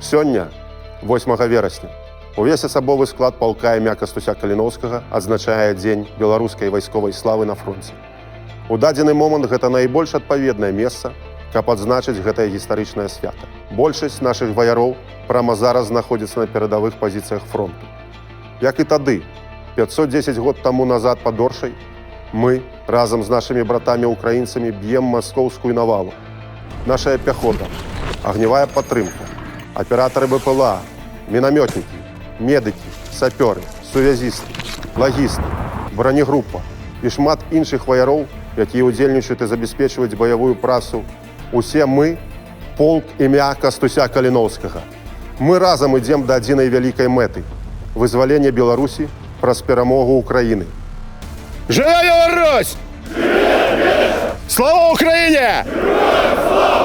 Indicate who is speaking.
Speaker 1: Сёння, 8 верасня, увесь асабовы склад палка імя Кастуся Каліноўскага адзначае дзень беларускай вайсковай славы на фронце. У дадзены момант гэта найбольш адпаведнае месца, каб адзначыць гэтае гістарычнае свята. Большасць нашых ваяроў прама зараз знаходзіцца на перадавых пазіцыях фронту. Як і тады, 510 год таму назад пад Оршай, мы разам з нашымі братамі-украінцамі б'ем маскоўскую навалу. Нашая пяхота, агнявая падтрымка, аператары БПЛА, мінамётнікі, медыкі, сапёры, сувязісты, лагісты, бронегрупа і шмат іншых ваяроў, якія ўдзельнічаюць і забяспечваюць баявую працу. Усе мы – полк імя Кастуся Каліноўскага. Мы разам ідзем да адзінай вялікай мэты – вызвалення Беларусі праз перамогу Украіны.
Speaker 2: Жива Беларусь! Слава Україні!
Speaker 3: Героям слава!